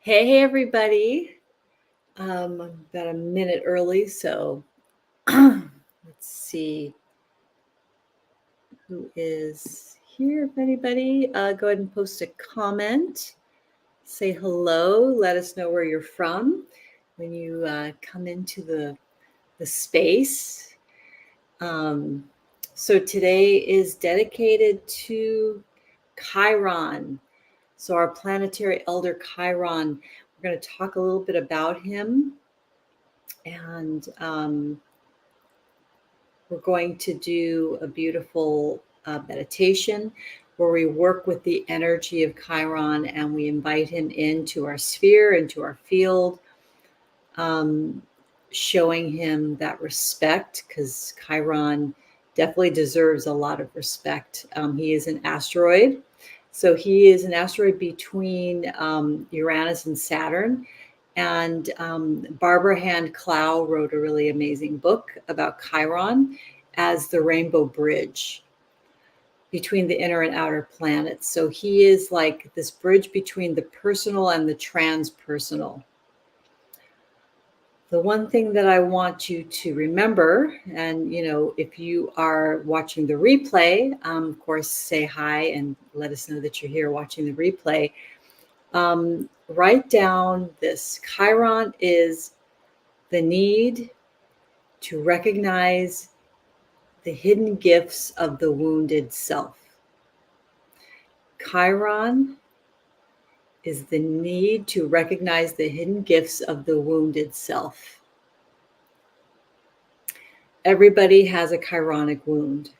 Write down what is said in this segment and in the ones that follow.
Hey, everybody. I'm about a minute early, so let's see who is here. If anybody, go ahead and post a comment. Say hello. Let us know where you're from when you come into the space. So today is dedicated to Chiron. So our planetary elder Chiron. We're going to talk a little bit about him. And we're going to do a beautiful meditation where we work with the energy of Chiron and we invite him into our sphere, into our field, showing him that respect, because Chiron definitely deserves a lot of respect. He is an asteroid. So he is an asteroid between Uranus and Saturn. And Barbara Hand Clow wrote a really amazing book about Chiron as the rainbow bridge between the inner and outer planets. So he is like this bridge between the personal and the transpersonal. The one thing that I want you to remember, and if you are watching the replay, of course, say hi and let us know that you're here watching the replay. Write down this. Chiron is the need to recognize the hidden gifts of the wounded self. Chiron is the need to recognize the hidden gifts of the wounded self. Everybody has a chironic wound.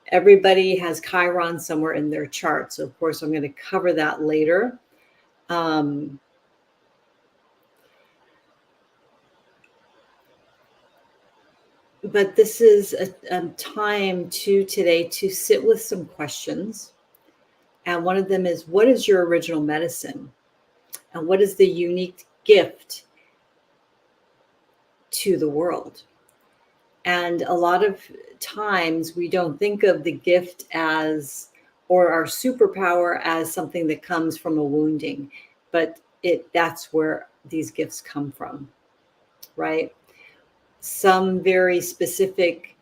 Everybody has Chiron somewhere in their chart. So, of course, I'm going to cover that later. But this is a time today to sit with some questions. And one of them is, what is your original medicine? And what is the unique gift to the world? And a lot of times we don't think of the gift as, or our superpower as something that comes from a wounding, but that's where these gifts come from, right? Some very specific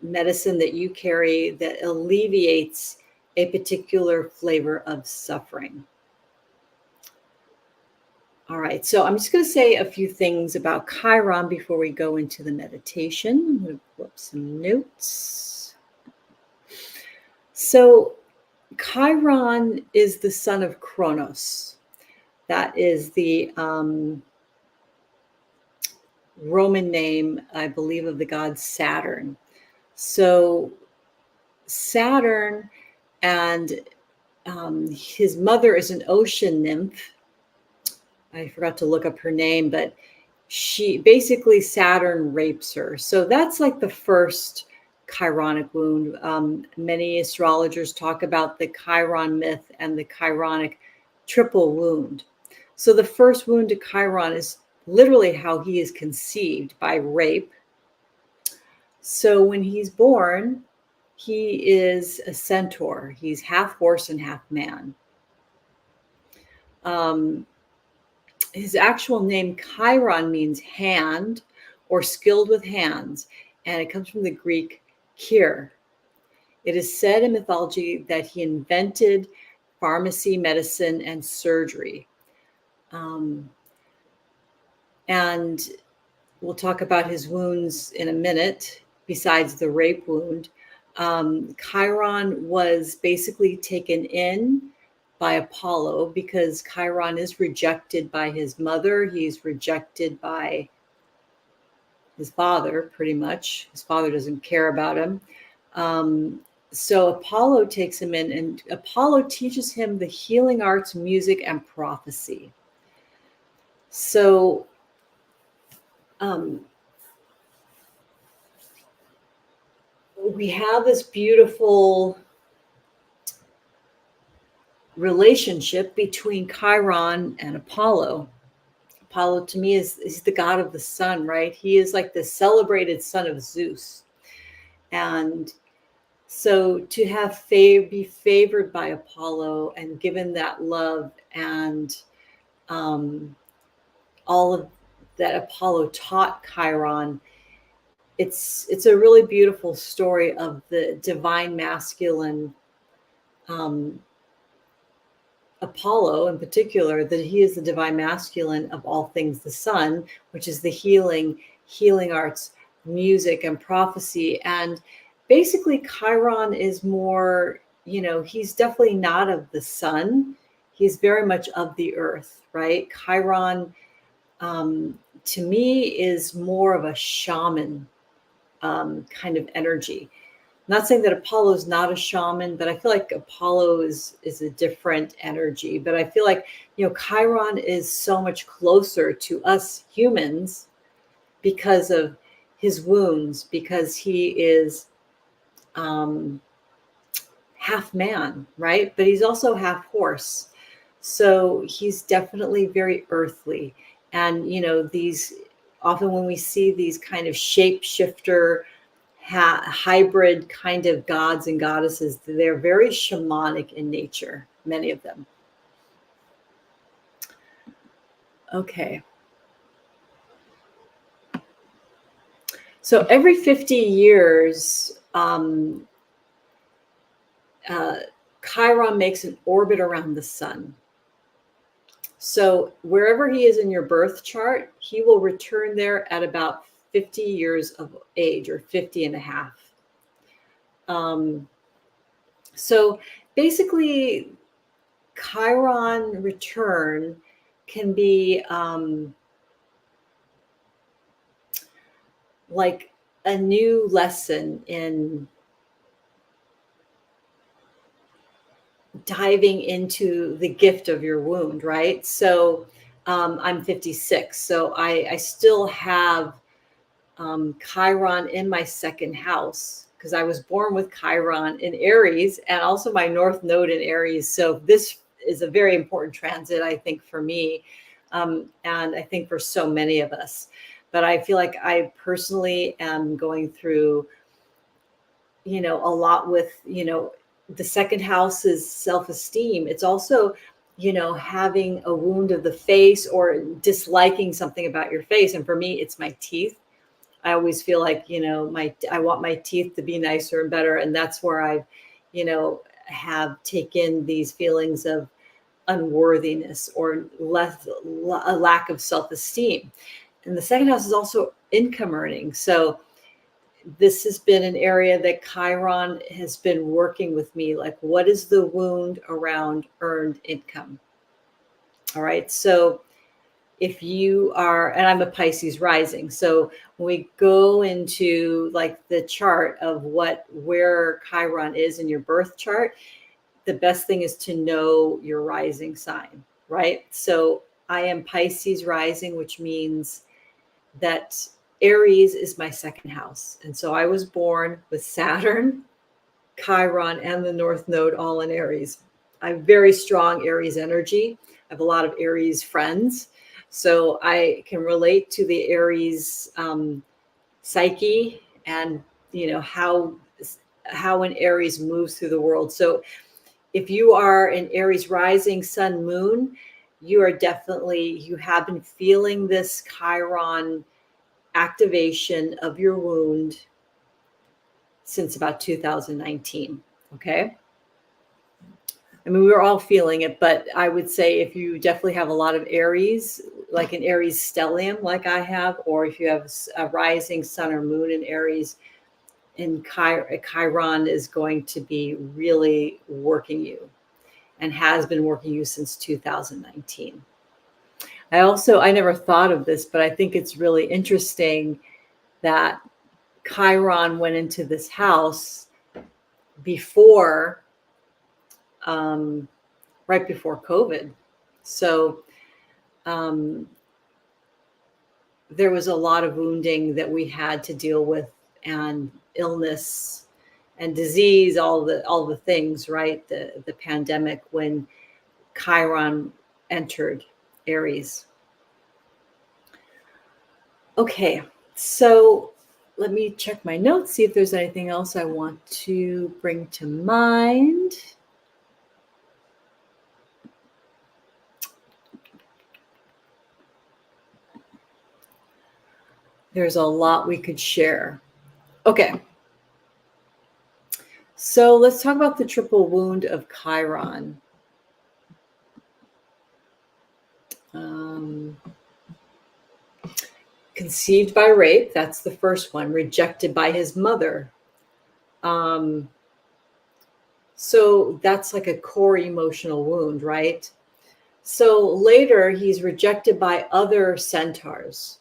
medicine that you carry that alleviates a particular flavor of suffering. All right, so I'm just going to say a few things about Chiron before we go into the meditation. I'm going to pull up some notes. So Chiron is the son of Kronos. That is the Roman name, I believe, of the god Saturn. So Saturn and his mother is an ocean nymph. I forgot to look up her name, but Saturn rapes her. So that's like the first Chironic wound. Many astrologers talk about the Chiron myth and the Chironic triple wound. So the first wound to Chiron is literally how he is conceived, by rape. So when he's born, he is a centaur. He's half horse and half man. His actual name, Chiron, means hand or skilled with hands, and it comes from the Greek chir. It is said in mythology that he invented pharmacy, medicine, and surgery. And we'll talk about his wounds in a minute, besides the rape wound. Chiron was basically taken in by Apollo because Chiron is rejected by his mother. He's rejected by his father, pretty much. His father doesn't care about him. So Apollo takes him in, and Apollo teaches him the healing arts, music, and prophecy. So we have this beautiful relationship between Chiron and Apollo. Apollo, to me, is the god of the sun, right? He is like the celebrated son of Zeus. And so to be favored by Apollo and given that love and all of that Apollo taught Chiron. It's a really beautiful story of the divine masculine, Apollo in particular, that he is the divine masculine of all things, the sun, which is the healing arts, music, and prophecy. And basically, Chiron is more, he's definitely not of the sun. He's very much of the earth, right? Chiron, to me, is more of a shaman kind of energy. Not saying that Apollo is not a shaman, but I feel like Apollo is a different energy. But I feel like, Chiron is so much closer to us humans because of his wounds, because he is half man, right? But he's also half horse. So he's definitely very earthly. And, these often when we see these kind of shapeshifter, hybrid kind of gods and goddesses, they're very shamanic in nature, many of them. Okay. So every 50 years, Chiron makes an orbit around the sun. So wherever he is in your birth chart, he will return there at about 50 years of age, or 50 and a half. So basically, Chiron return can be like a new lesson in diving into the gift of your wound, right? So I'm 56, so I still have Chiron in my second house, because I was born with Chiron in Aries, and also my North Node in Aries. So this is a very important transit, I think, for me, and I think for so many of us. But I feel like I personally am going through, a lot with, the second house is self-esteem. It's also, having a wound of the face or disliking something about your face. And for me, it's my teeth. I always feel like, I want my teeth to be nicer and better. And that's where I, have taken these feelings of unworthiness or a lack of self-esteem. And the second house is also income earning. So this has been an area that Chiron has been working with me. Like, what is the wound around earned income? All right. So if you are, and I'm a Pisces rising, so when we go into like the chart of where Chiron is in your birth chart, the best thing is to know your rising sign, right? So I am Pisces rising, which means that Aries is my second house. And so I was born with Saturn, Chiron, and the North Node all in Aries. I have very strong Aries energy. I have a lot of Aries friends. So I can relate to the Aries psyche and, how an Aries moves through the world. So if you are an Aries rising, sun, moon, you have been feeling this Chiron activation of your wound since about 2019. Okay. I mean, we were all feeling it, but I would say if you definitely have a lot of Aries, like an Aries stellium, like I have, or if you have a rising sun or moon in Aries, and Chiron is going to be really working you and has been working you since 2019. I never thought of this, but I think it's really interesting that Chiron went into this house before, right before COVID. So there was a lot of wounding that we had to deal with, and illness and disease, all the things, right? The pandemic, when Chiron entered Aries. Okay, so let me check my notes, see if there's anything else I want to bring to mind. There's a lot we could share. Okay. So let's talk about the triple wound of Chiron. Conceived by rape, that's the first one. Rejected by his mother. So that's like a core emotional wound, right? So later, he's rejected by other centaurs.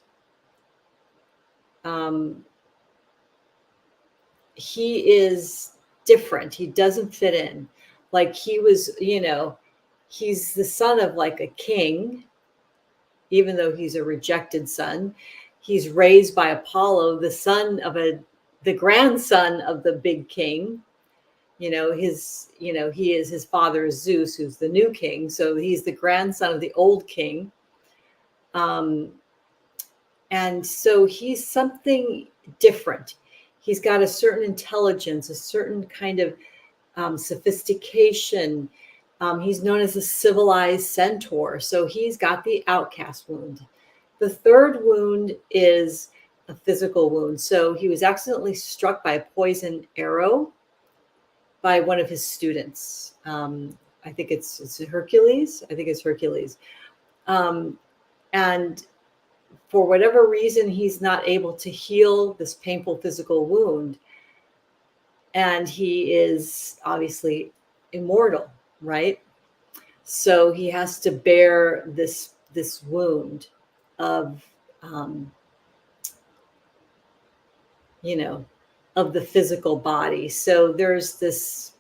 He is different. He doesn't fit in. Like he was, he's the son of like a king, even though he's a rejected son. He's raised by Apollo, the son of the grandson of the big king. He is his father is Zeus, who's the new king. So he's the grandson of the old king. And so he's something different. He's got a certain intelligence, a certain kind of sophistication. He's known as a civilized centaur. So he's got the outcast wound. The third wound is a physical wound. So he was accidentally struck by a poison arrow by one of his students. I think it's Hercules. I think it's Hercules. And for whatever reason, he's not able to heal this painful physical wound. And he is obviously immortal, right? So he has to bear this wound of, of the physical body. So there's this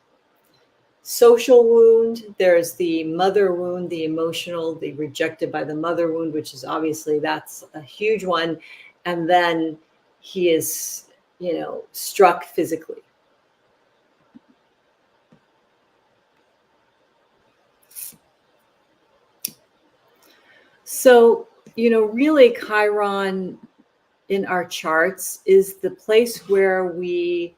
social wound, there's the mother wound, the emotional, the rejected by the mother wound, which is obviously that's a huge one. And then he is, struck physically. So, really Chiron in our charts is the place where we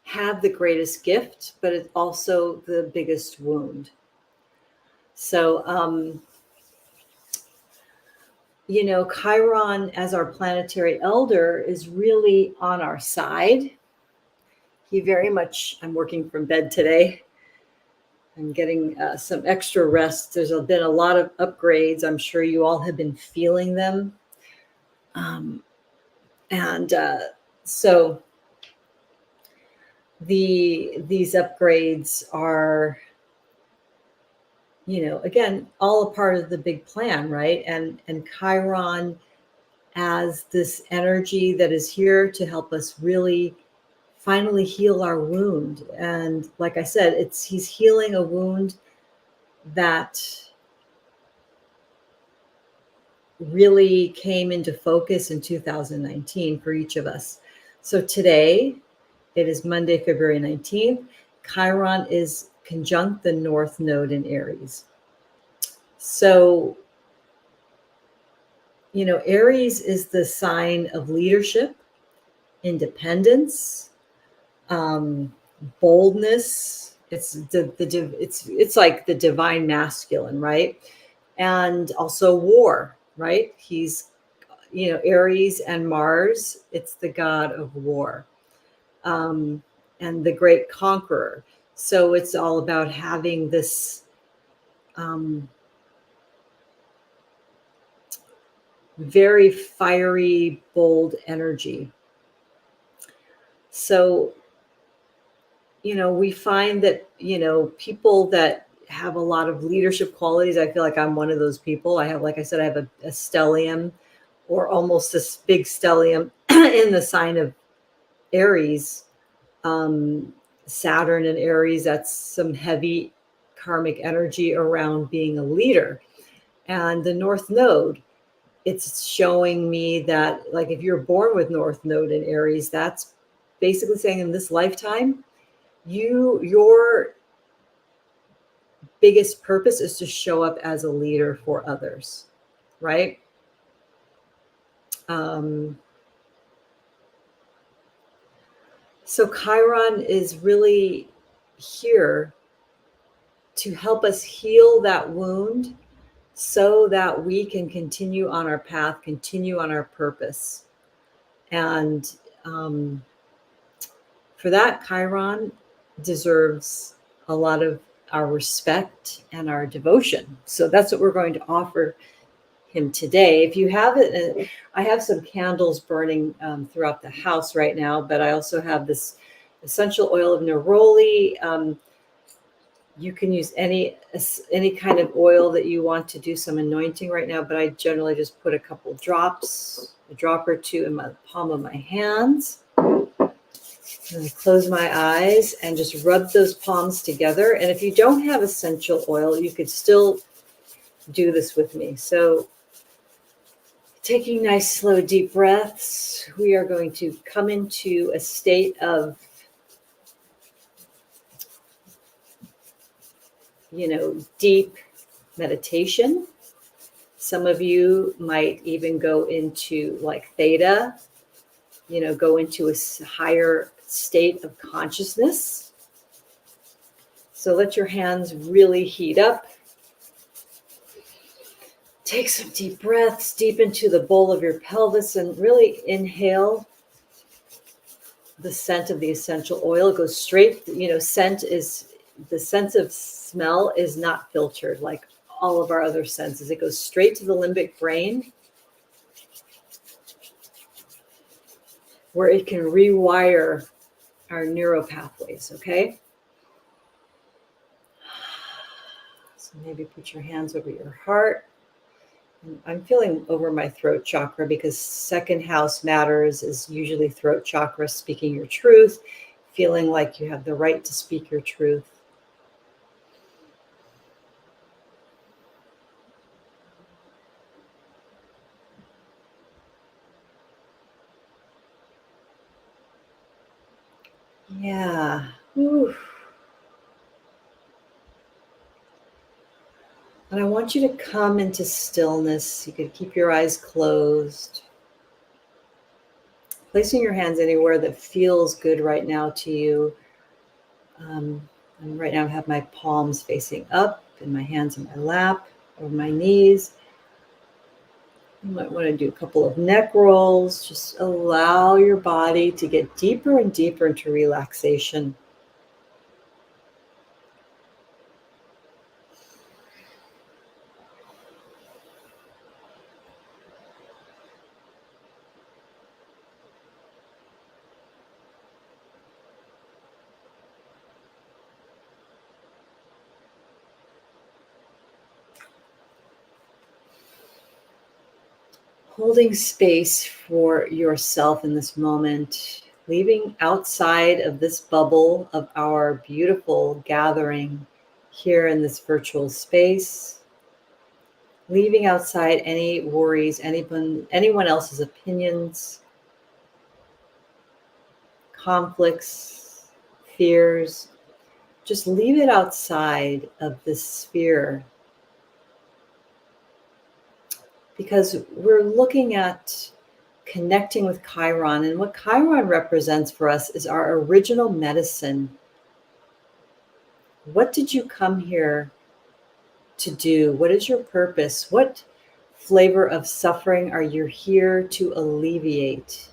have the greatest gift, but it's also the biggest wound. So, Chiron as our planetary elder is really on our side. He very much, I'm working from bed today. I'm getting some extra rest. There's been a lot of upgrades. I'm sure you all have been feeling them. So these upgrades are, again, all a part of the big plan, right? And Chiron as this energy that is here to help us really finally heal our wound. And like I said, he's healing a wound that really came into focus in 2019 for each of us. So today, it is Monday, February 19th. Chiron is conjunct the North Node in Aries. So, Aries is the sign of leadership, independence, boldness. It's like the divine masculine, right? And also war, right? He's, Aries and Mars. It's the god of war, and the great conqueror. So it's all about having this very fiery, bold energy. So, we find that, people that have a lot of leadership qualities, I feel like I'm one of those people. I have, like I said, I have a stellium or almost this big stellium in the sign of Aries. Saturn and Aries, that's some heavy karmic energy around being a leader. And the North Node, it's showing me that, like, if you're born with North Node in Aries, that's basically saying in this lifetime, your biggest purpose is to show up as a leader for others, right? So Chiron is really here to help us heal that wound so that we can continue on our path, continue on our purpose. And for that, Chiron deserves a lot of our respect and our devotion. So that's what we're going to offer him today. If you have it, I have some candles burning throughout the house right now, but I also have this essential oil of neroli. You can use any kind of oil that you want to do some anointing right now, but I generally just put a couple drops, a drop or two in the palm of my hands. And I close my eyes and just rub those palms together. And if you don't have essential oil, you could still do this with me. So taking nice, slow, deep breaths, we are going to come into a state of, deep meditation. Some of you might even go into like theta, go into a higher state of consciousness. So let your hands really heat up. Take some deep breaths deep into the bowl of your pelvis and really inhale the scent of the essential oil. It goes straight, scent is, the sense of smell is not filtered like all of our other senses. It goes straight to the limbic brain where it can rewire our neuropathways, okay? So maybe put your hands over your heart. And I'm feeling over my throat chakra because second house matters is usually throat chakra, speaking your truth, feeling like you have the right to speak your truth. Yeah. Ooh. And I want you to come into stillness. You could keep your eyes closed. Placing your hands anywhere that feels good right now to you. And right now I have my palms facing up and my hands in my lap, over my knees. You might want to do a couple of neck rolls. Just allow your body to get deeper and deeper into relaxation. Holding space for yourself in this moment, leaving outside of this bubble of our beautiful gathering here in this virtual space, leaving outside any worries, anyone else's opinions, conflicts, fears. Just leave it outside of this sphere, because we're looking at connecting with Chiron, and what Chiron represents for us is our original medicine. What did you come here to do? What is your purpose? What flavor of suffering are you here to alleviate?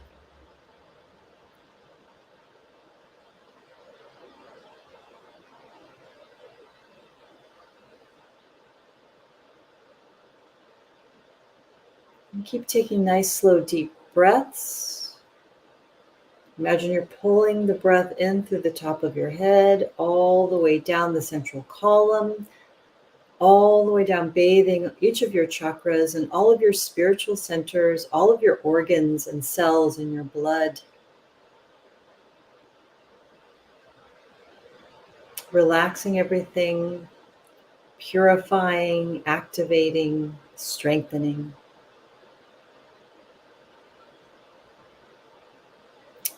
And keep taking nice, slow, deep breaths. Imagine you're pulling the breath in through the top of your head, all the way down the central column, all the way down, bathing each of your chakras and all of your spiritual centers, all of your organs and cells in your blood. Relaxing everything, purifying, activating, strengthening.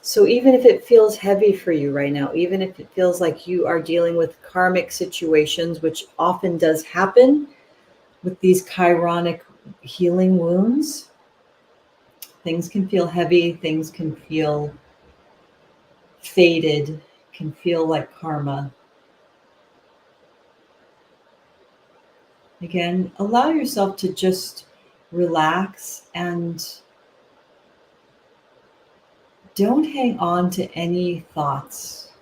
So even if it feels heavy for you right now, even if it feels like you are dealing with karmic situations, which often does happen with these chironic healing wounds, things can feel heavy, things can feel faded, can feel like karma. Again, allow yourself to just relax and don't hang on to any thoughts,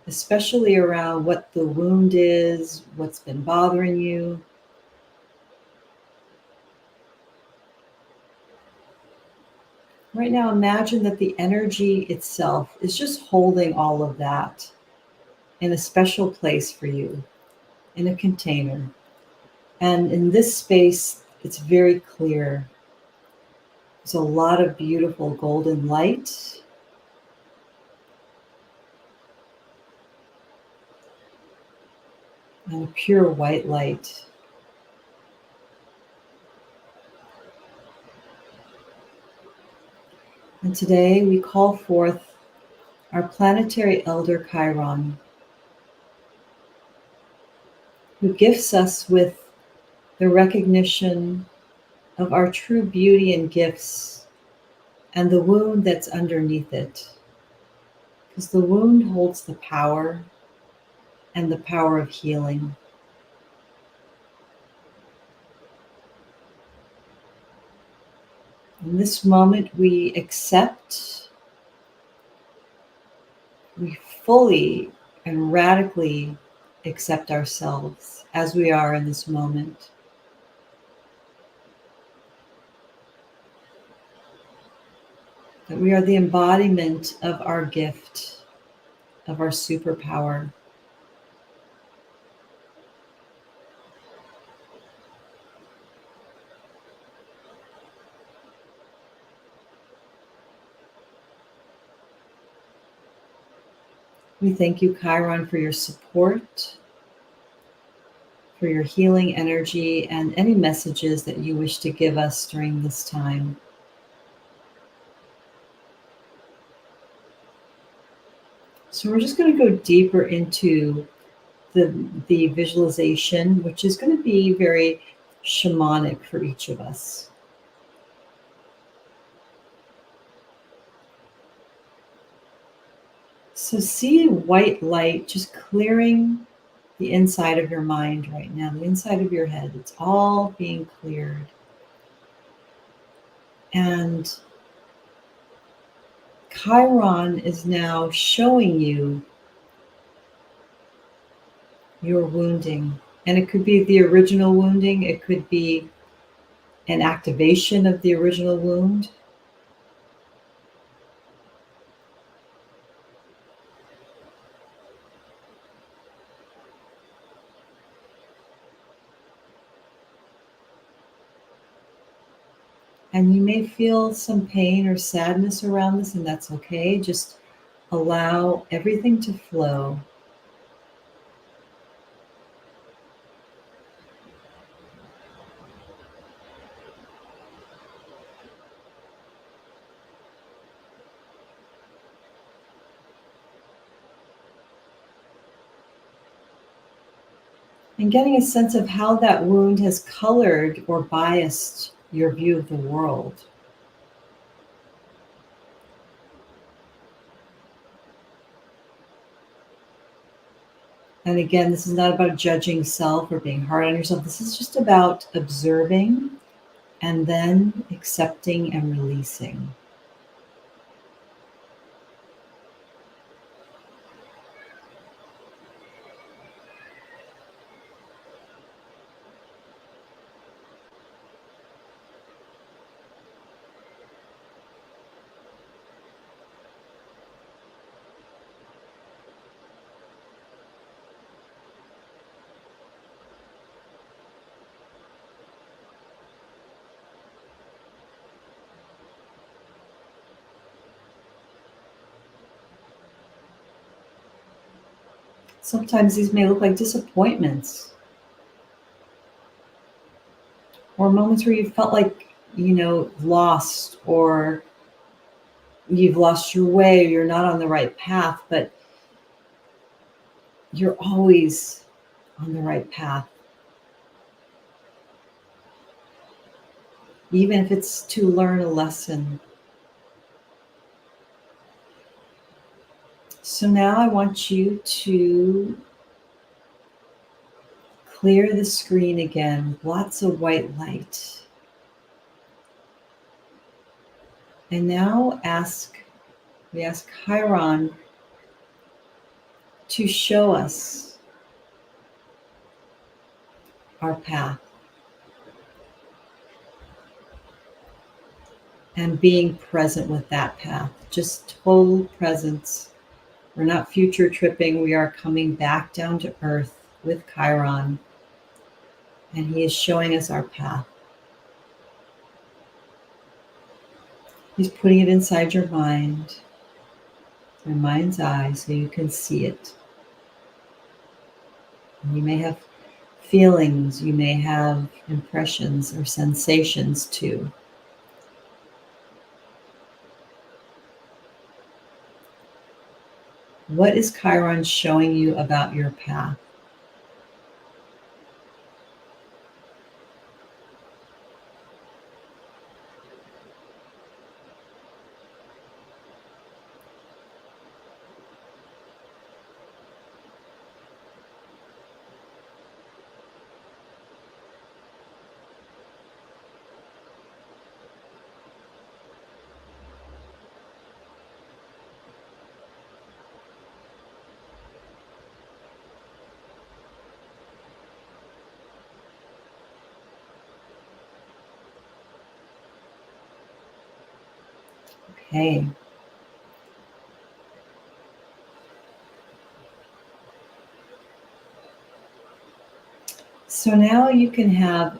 especially around what the wound is, what's been bothering you. Right now, imagine that the energy itself is just holding all of that in a special place for you, in a container. And in this space, it's very clear. There's a lot of beautiful golden light and a pure white light. And today we call forth our planetary elder Chiron, who gifts us with the recognition of our true beauty and gifts and the wound that's underneath it. Because the wound holds the power and the power of healing. In this moment, we accept, we fully and radically accept ourselves as we are in this moment. That we are the embodiment of our gift, of our superpower. We thank you, Chiron, for your support, for your healing energy, and any messages that you wish to give us during this time. So we're just going to go deeper into the visualization, which is going to be very shamanic for each of us. So see white light just clearing the inside of your mind right now, the inside of your head. It's all being cleared. And Chiron is now showing you your wounding. And it could be the original wounding, it could be an activation of the original wound. And you may feel some pain or sadness around this, and that's okay. Just allow everything to flow. And getting a sense of how that wound has colored or biased your view of the world. And again, this is not about judging self or being hard on yourself. This is just about observing and then accepting and releasing. Sometimes these may look like disappointments or moments where you felt like, lost, or you've lost your way, or you're not on the right path, but you're always on the right path. Even if it's to learn a lesson. So now I want you to clear the screen again, lots of white light. And now we ask Chiron to show us our path. And being present with that path, just total presence. We're not future tripping, we are coming back down to earth with Chiron, and he is showing us our path. He's putting it inside your mind's eye, so you can see it. And you may have feelings, you may have impressions or sensations too. What is Chiron showing you about your path? Okay. So now you can have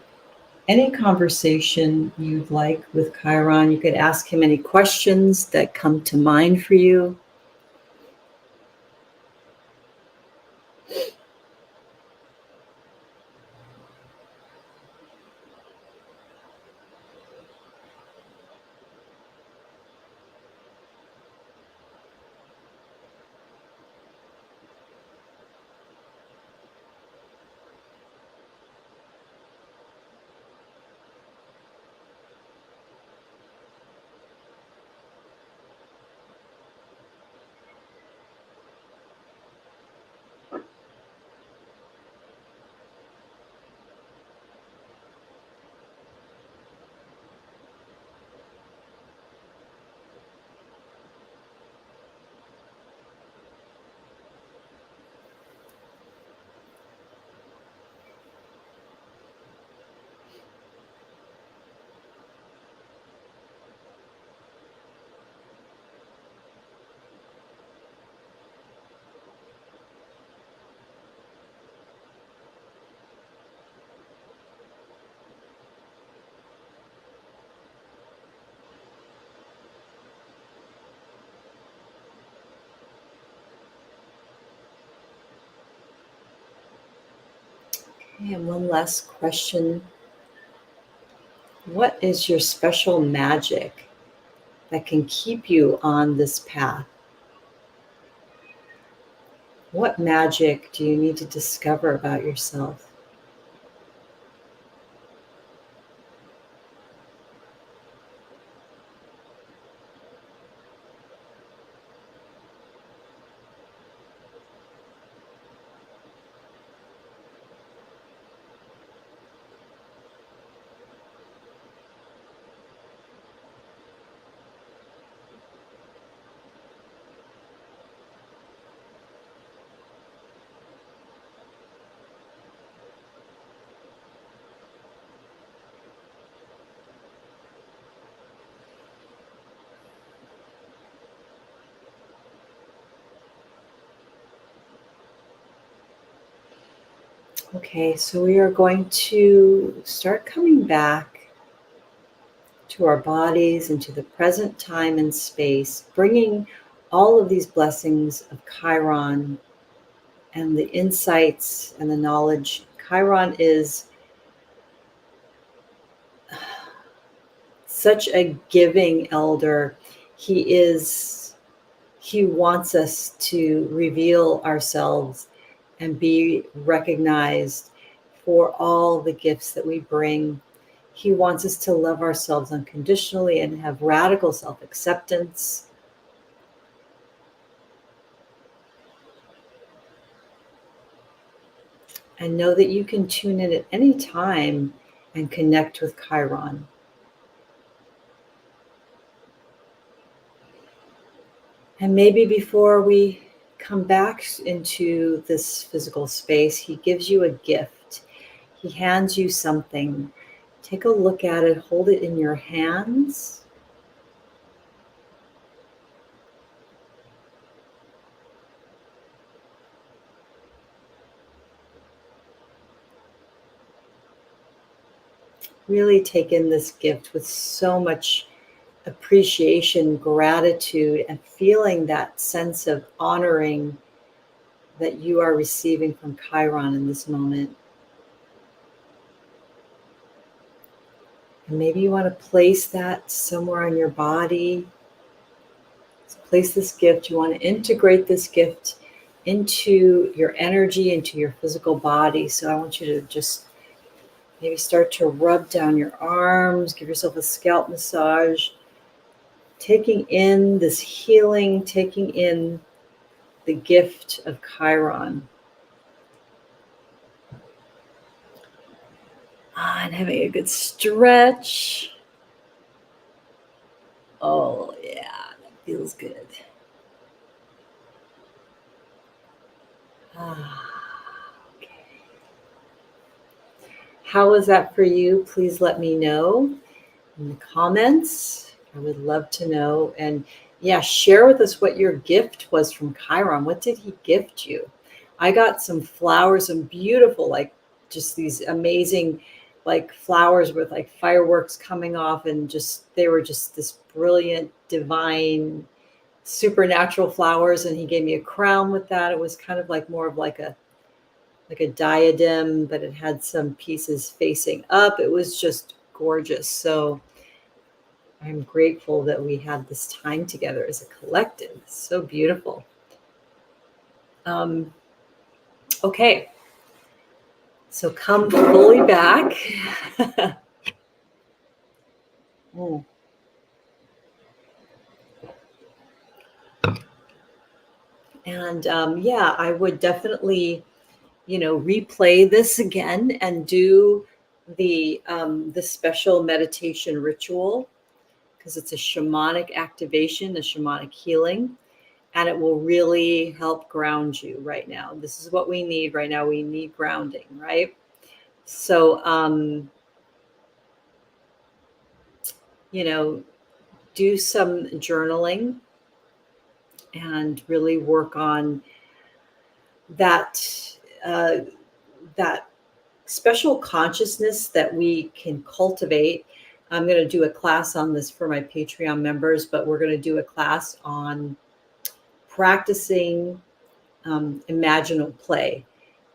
any conversation you'd like with Chiron. You could ask him any questions that come to mind for you. Okay, and one last question. What is your special magic that can keep you on this path? What magic do you need to discover about yourself? Okay, so we are going to start coming back to our bodies and to the present time and space, bringing all of these blessings of Chiron and the insights and the knowledge. Chiron is such a giving elder. He wants us to reveal ourselves and be recognized for all the gifts that we bring. He wants us to love ourselves unconditionally and have radical self-acceptance. And know that you can tune in at any time and connect with Chiron. And maybe before we come back into this physical space, he gives you a gift. He hands you something. Take a look at it, hold it in your hands. Really take in this gift with so much appreciation, gratitude, and feeling that sense of honoring that you are receiving from Chiron in this moment. And maybe you want to place that somewhere on your body. So place this gift. You want to integrate this gift into your energy, into your physical body. So I want you to just maybe start to rub down your arms, give yourself a scalp massage, taking in this healing, taking in the gift of Chiron. And having a good stretch. Oh, yeah, that feels good. Okay. How was that for you? Please let me know in the comments. I would love to know. And yeah, share with us what your gift was from Chiron. What did he gift you? I got some flowers, some beautiful, like just these amazing, like flowers with like fireworks coming off, and just they were just this brilliant, divine, supernatural flowers. And he gave me a crown with that. It was kind of like more of like a diadem, but it had some pieces facing up. It was just gorgeous. So I'm grateful that we had this time together as a collective. So beautiful. Okay. So come fully back. Mm. And yeah, I would definitely, replay this again and do the special meditation ritual, because it's a shamanic activation, a shamanic healing, and it will really help ground you right now. This is what we need right now. We need grounding, right? So, do some journaling and really work on that uh, that special consciousness that we can cultivate. I'm going to do a class on this for my Patreon members, but we're going to do a class on practicing imaginal play.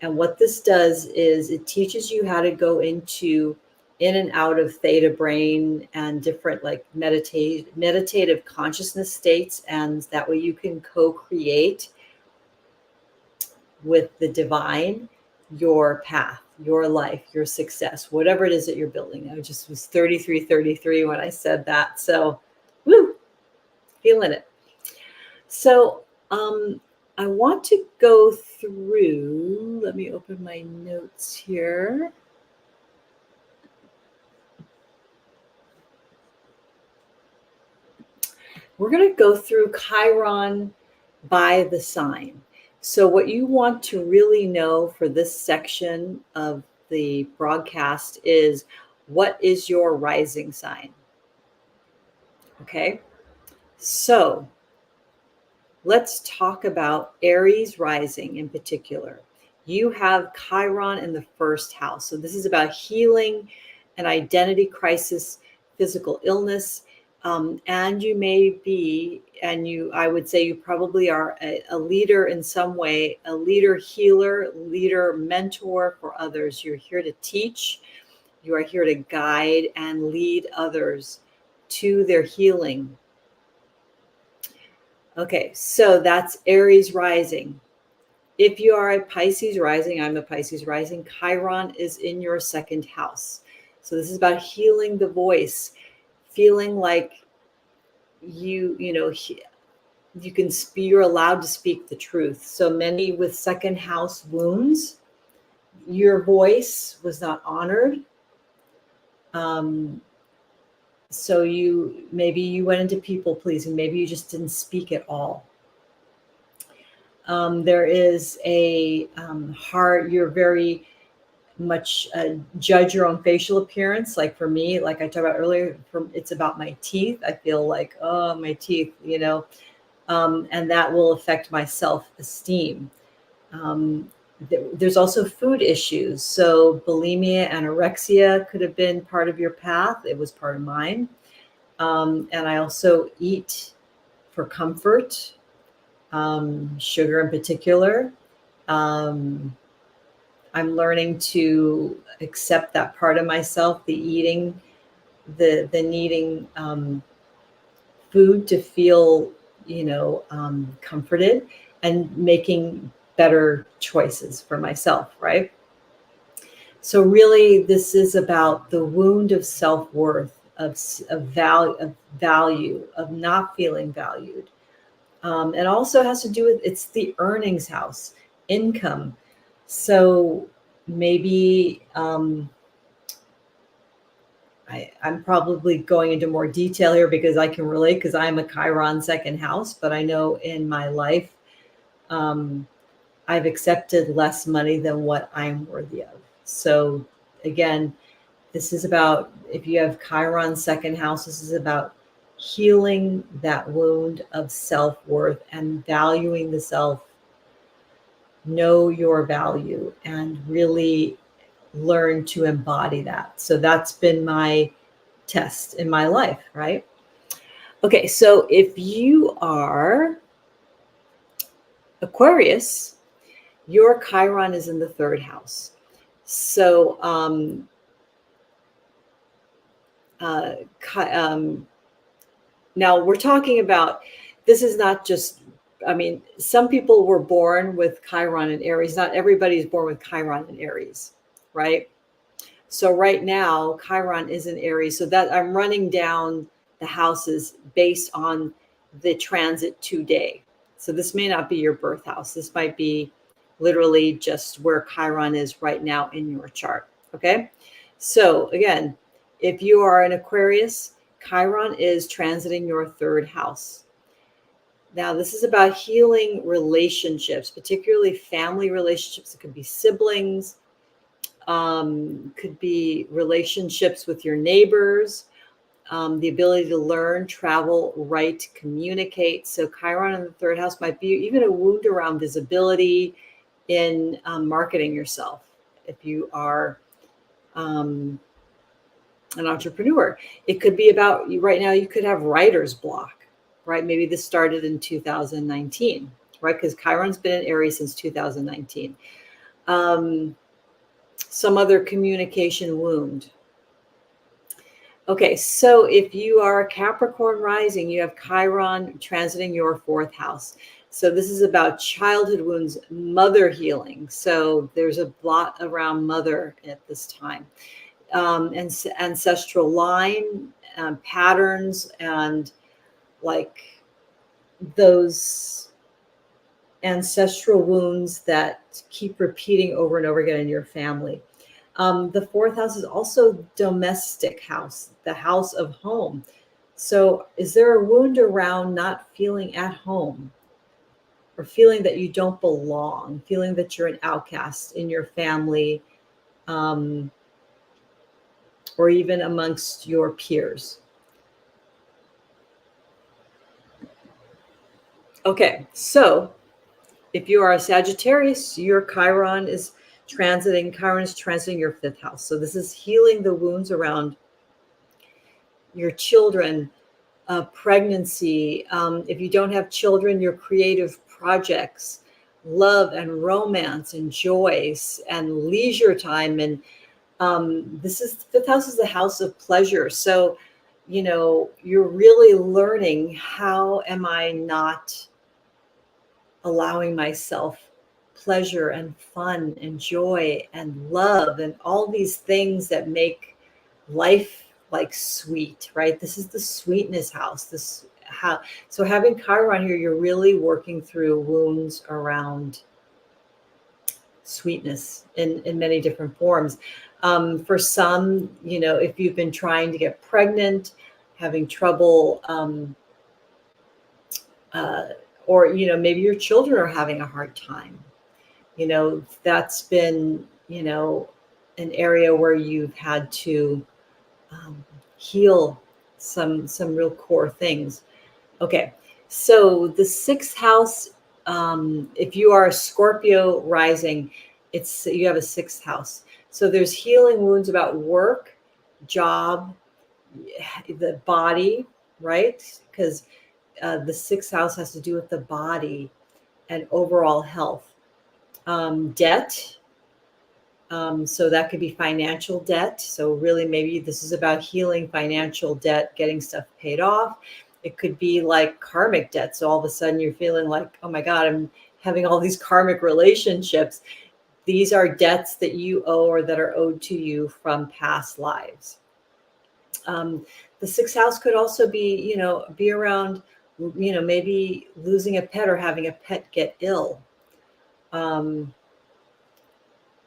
And what this does is it teaches you how to go into in and out of theta brain and different like meditative consciousness states. And that way you can co-create with the divine your path, your life, your success, whatever it is that you're building. I just was 33 when I said that. So, woo, feeling it. So, I want to go through, let me open my notes here. We're going to go through Chiron by the sign. So what you want to really know for this section of the broadcast is, what is your rising sign? Okay, so let's talk about Aries rising in particular. You have Chiron in the first house. So this is about healing, an identity crisis, physical illness. And you may be, I would say you probably are a leader in some way, a leader healer, leader mentor for others. You're here to teach. You are here to guide and lead others to their healing. Okay, so that's Aries rising. If you are a Pisces rising, I'm a Pisces rising, Chiron is in your second house. So this is about healing the voice, feeling like you're allowed to speak the truth. So many with second house wounds, your voice was not honored. So maybe you went into people pleasing. Maybe you just didn't speak at all. There is a hard, you're very much judge your own facial appearance. Like for me, like I talked about earlier, it's about my teeth. I feel like, oh, my teeth, and that will affect my self-esteem. There's also food issues. So bulimia, anorexia could have been part of your path. It was part of mine. And I also eat for comfort, sugar in particular. I'm learning to accept that part of myself, the eating, the needing food to feel, comforted, and making better choices for myself, right? So really, this is about the wound of self-worth, of value, of not feeling valued. It also has to do with, it's the earnings house, income. So maybe I'm probably going into more detail here because I can relate, because I'm a Chiron second house, but I know in my life, I've accepted less money than what I'm worthy of. So again, this is about, if you have Chiron second house, this is about healing that wound of self-worth and valuing the self, know your value, and really learn to embody that. So that's been my test in my life, right? Okay, so if you are Aquarius, your Chiron is in the third house. So now we're talking about, this is not just, I mean, some people were born with Chiron and Aries. Not everybody is born with Chiron and Aries, right? So right now, Chiron is in Aries. So that I'm running down the houses based on the transit today. So this may not be your birth house. This might be literally just where Chiron is right now in your chart. Okay. So again, if you are an Aquarius, Chiron is transiting your third house. Now, this is about healing relationships, particularly family relationships. It could be siblings, could be relationships with your neighbors, the ability to learn, travel, write, communicate. So Chiron in the third house might be even a wound around visibility in marketing yourself. If you are an entrepreneur, it could be about, right now you could have writer's block, right? Maybe this started in 2019, right? Because Chiron's been in Aries since 2019. Some other communication wound. Okay, so if you are a Capricorn rising, you have Chiron transiting your fourth house. So this is about childhood wounds, mother healing. So there's a lot around mother at this time. And ancestral line, patterns, and like those ancestral wounds that keep repeating over and over again in your family. The fourth house is also domestic house, the house of home. So is there a wound around not feeling at home, or feeling that you don't belong, feeling that you're an outcast in your family, or even amongst your peers? Okay, so if you are a Sagittarius, your Chiron is transiting your fifth house. So this is healing the wounds around your children, pregnancy. If you don't have children, your creative projects, love and romance and joys and leisure time. And this is, fifth house is the house of pleasure. So, you're really learning, how am I not allowing myself pleasure and fun and joy and love and all these things that make life like sweet, right? This is the sweetness house. So having Chiron here, you're really working through wounds around sweetness in many different forms. For some, if you've been trying to get pregnant, having trouble, or, maybe your children are having a hard time, that's been, an area where you've had to heal some real core things. Okay, so the sixth house, if you are a Scorpio rising, you have a sixth house. So there's healing wounds about work, job, the body, right? Because the sixth house has to do with the body and overall health. Debt. So that could be financial debt. So really, maybe this is about healing financial debt, getting stuff paid off. It could be like karmic debt. So all of a sudden you're feeling like, oh my God, I'm having all these karmic relationships. These are debts that you owe or that are owed to you from past lives. The sixth house could also be, be around, maybe losing a pet or having a pet get ill.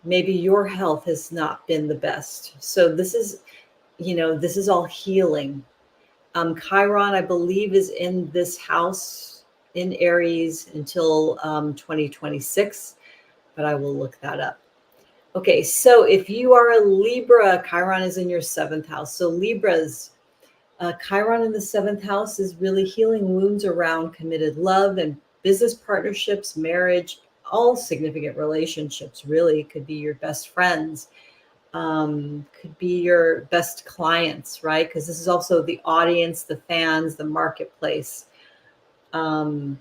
Maybe your health has not been the best. So this is, this is all healing. Chiron, I believe, is in this house in Aries until 2026, but I will look that up. Okay, so if you are a Libra, Chiron is in your seventh house. So Libras, Chiron in the seventh house is really healing wounds around committed love and business partnerships, marriage, all significant relationships. Really could be your best friends, could be your best clients, right? Because this is also the audience, the fans, the marketplace. So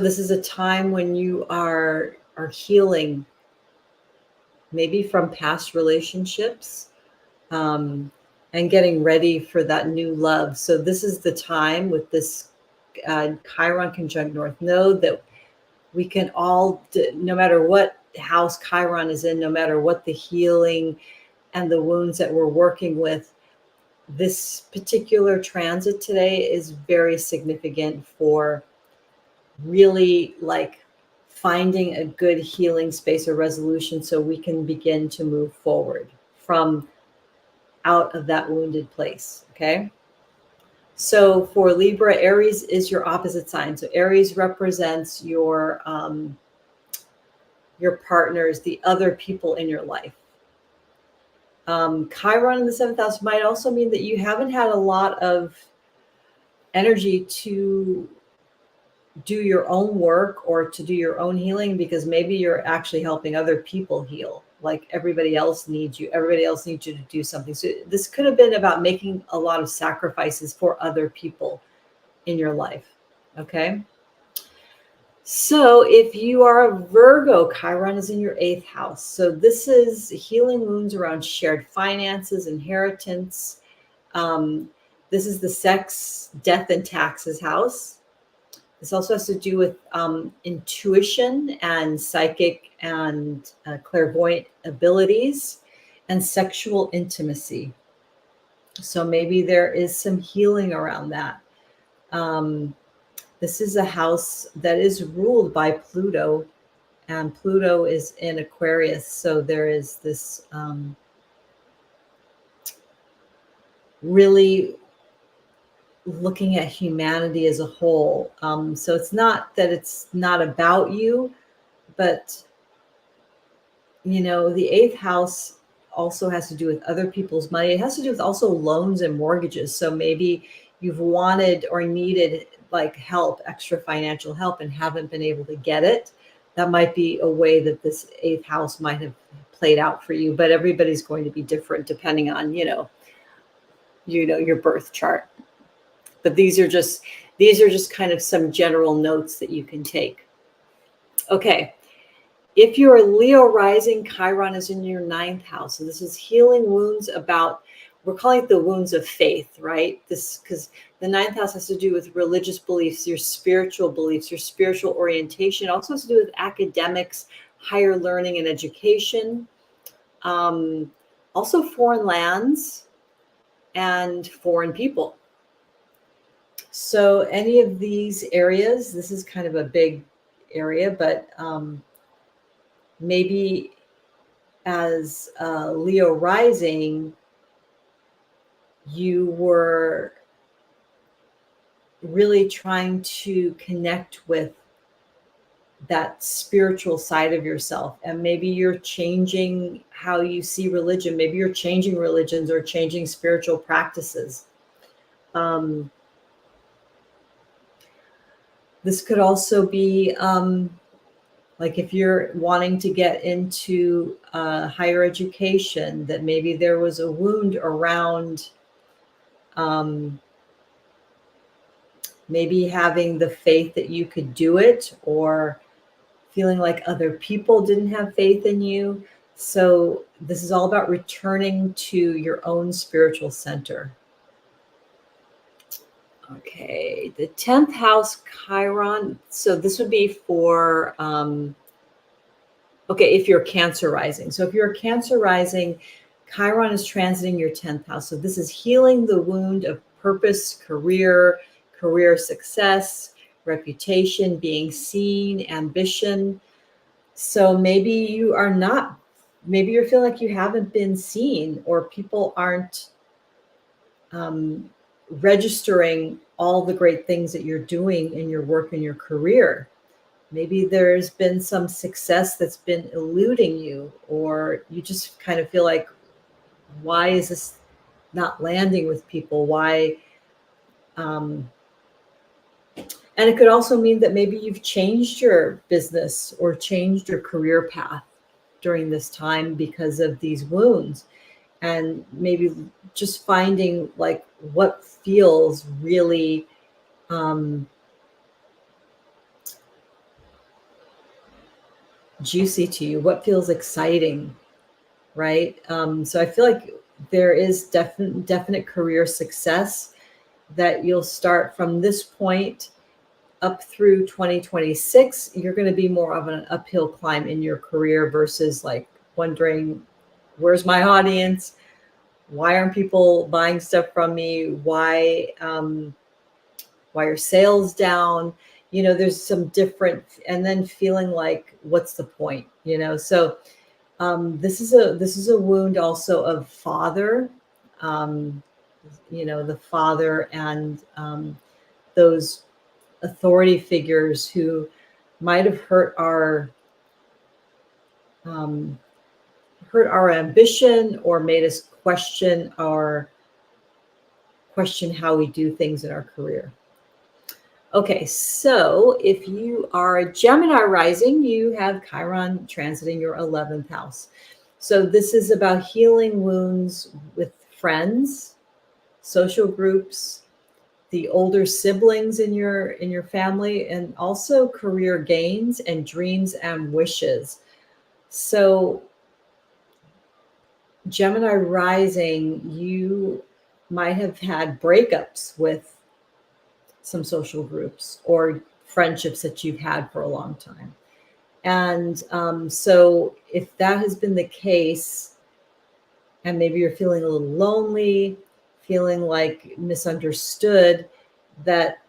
this is a time when you are healing, maybe from past relationships, and getting ready for that new love. So this is the time with this Chiron conjunct North Node that we can all, no matter what house Chiron is in, no matter what the healing and the wounds that we're working with, this particular transit today is very significant for really like finding a good healing space or resolution so we can begin to move forward from out of that wounded place. Okay. So for Libra, Aries is your opposite sign. So Aries represents your partners, the other people in your life. Chiron in the seventh house might also mean that you haven't had a lot of energy to do your own work or to do your own healing, because maybe you're actually helping other people heal. Like everybody else needs you. Everybody else needs you to do something. So this could have been about making a lot of sacrifices for other people in your life. Okay. So if you are a Virgo, Chiron is in your eighth house. So this is healing wounds around shared finances, inheritance. This is the sex, death, and taxes house. This also has to do with intuition and psychic and clairvoyant abilities and sexual intimacy. So maybe there is some healing around that. This is a house that is ruled by Pluto, and Pluto is in Aquarius. So there is this really looking at humanity as a whole. So it's not that it's not about you, but, the eighth house also has to do with other people's money. It has to do with also loans and mortgages. So maybe you've wanted or needed like help, extra financial help, and haven't been able to get it. That might be a way that this eighth house might have played out for you, but everybody's going to be different depending on, your birth chart. But these are just kind of some general notes that you can take. Okay. If you're a Leo rising, Chiron is in your ninth house. So this is healing wounds about, we're calling it the wounds of faith, right? This, because the ninth house has to do with religious beliefs, your spiritual beliefs, your spiritual orientation. It also has to do with academics, higher learning and education. Also foreign lands and foreign people. So any of these areas, this is kind of a big area, but maybe as Leo rising, you were really trying to connect with that spiritual side of yourself. And maybe you're changing how you see religion. Maybe you're changing religions or changing spiritual practices. This could also be like if you're wanting to get into higher education, that maybe there was a wound around maybe having the faith that you could do it, or feeling like other people didn't have faith in you. So this is all about returning to your own spiritual center. Okay, the 10th house Chiron. So this would be for, okay, if you're Cancer rising. So if you're a Cancer rising, Chiron is transiting your 10th house. So this is healing the wound of purpose, career success, reputation, being seen, ambition. So maybe you are not, maybe you're feeling like you haven't been seen, or people aren't registering all the great things that you're doing in your work and your career. Maybe there's been some success that's been eluding you, or you just kind of feel like, why is this not landing with people? Why? And it could also mean that maybe you've changed your business or changed your career path during this time because of these wounds. And maybe just finding like what feels really juicy to you, what feels exciting, right? So I feel like there is definite career success that you'll start from this point up through 2026. You're going to be more of an uphill climb in your career versus like wondering, where's my audience? Why aren't people buying stuff from me? Why are sales down? You know, there's some different, and then feeling like, what's the point? You know, so this is a wound also of father, you know, the father and those authority figures who might have hurt our ambition, or made us question how we do things in our career. Okay, so if you are a Gemini rising, you have Chiron transiting your 11th house. So this is about healing wounds with friends, social groups, the older siblings in your family, and also career gains and dreams and wishes. So Gemini rising, you might have had breakups with some social groups or friendships that you've had for a long time. And so if that has been the case, and maybe you're feeling a little lonely, feeling like misunderstood, that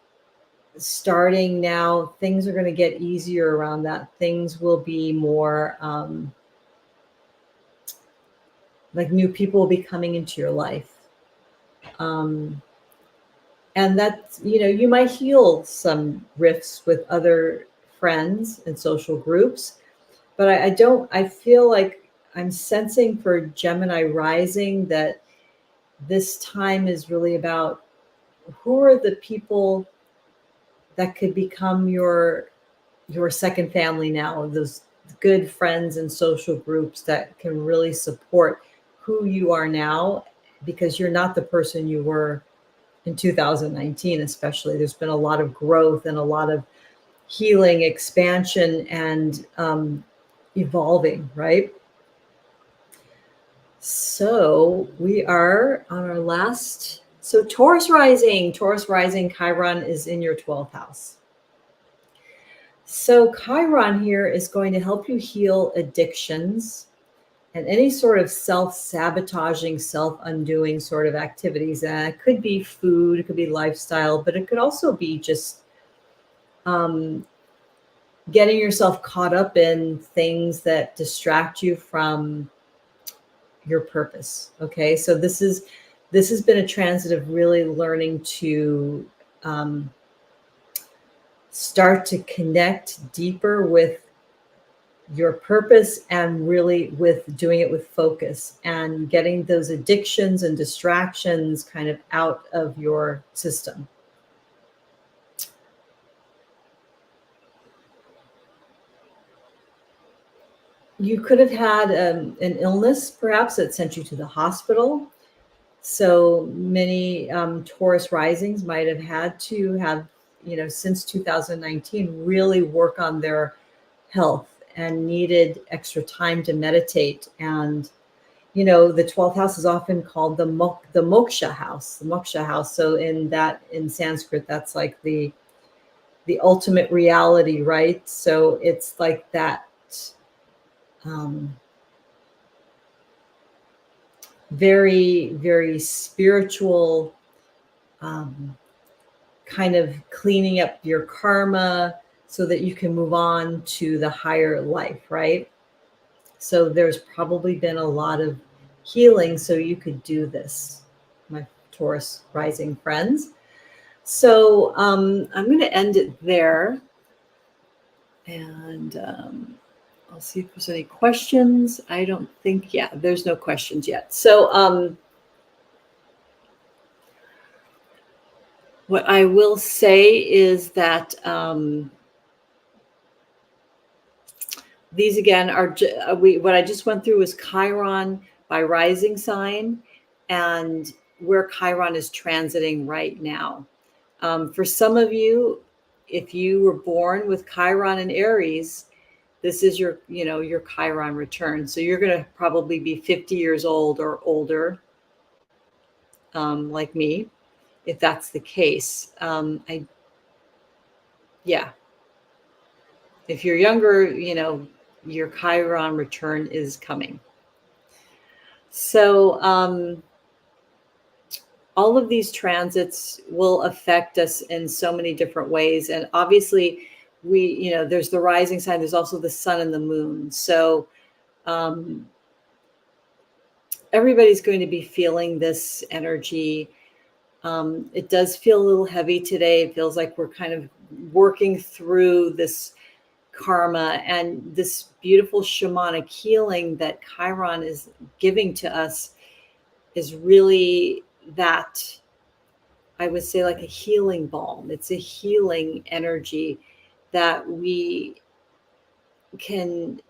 starting now, things are going to get easier around that. Things will be more like new people will be coming into your life. And that, you know, you might heal some rifts with other friends and social groups, but I feel like I'm sensing for Gemini rising that this time is really about who are the people that could become your second family now, those good friends and social groups that can really support who you are now, because you're not the person you were in 2019. Especially, there's been a lot of growth and a lot of healing, expansion, and evolving, right? So we are on our last. So Taurus rising, Chiron is in your 12th house. So Chiron here is going to help you heal addictions and any sort of self-sabotaging, self-undoing sort of activities. And it could be food, it could be lifestyle, but it could also be just getting yourself caught up in things that distract you from your purpose. Okay, so this has been a transit of really learning to start to connect deeper with your purpose, and really with doing it with focus, and getting those addictions and distractions kind of out of your system. You could have had an illness perhaps that sent you to the hospital. So many Taurus risings might have had to have, since 2019, really work on their health and needed extra time to meditate. And, the 12th house is often called the moksha house. So in Sanskrit, that's like the ultimate reality, right? So it's like that very, very spiritual kind of cleaning up your karma so that you can move on to the higher life, right? So there's probably been a lot of healing so you could do this, my Taurus rising friends. So I'm going to end it there. And I'll see if there's any questions. I don't think, there's no questions yet. So what I will say is that these again are what I just went through was Chiron by rising sign, and where Chiron is transiting right now. For some of you, if you were born with Chiron and Aries, this is your Chiron return. So you're going to probably be 50 years old or older, like me, if that's the case. If you're younger, your Chiron return is coming. So all of these transits will affect us in so many different ways. And obviously there's the rising sign, there's also the sun and the moon. So everybody's going to be feeling this energy. It does feel a little heavy today. It feels like we're kind of working through this karma, and this beautiful shamanic healing that Chiron is giving to us is really that, I would say, like a healing balm. It's a healing energy that we can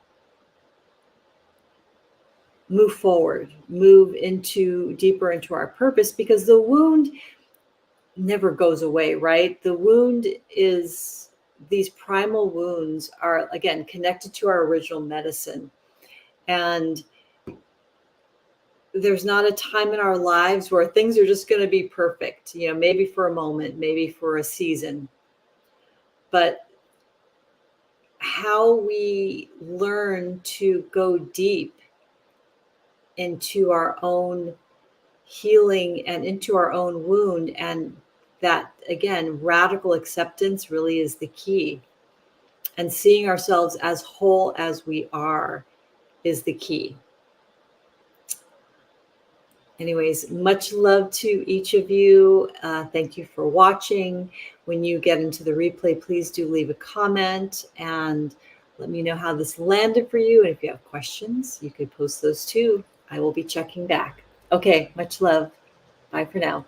move forward, move deeper into our purpose, because the wound never goes away, right? The wound is, these primal wounds are, again, connected to our original medicine. And there's not a time in our lives where things are just going to be perfect, maybe for a moment, maybe for a season. But how we learn to go deep into our own healing and into our own wound, and that, again, radical acceptance really is the key. And seeing ourselves as whole as we are is the key. Anyways, much love to each of you. Thank you for watching. When you get into the replay, please do leave a comment and let me know how this landed for you. And if you have questions, you could post those too. I will be checking back. Okay, much love. Bye for now.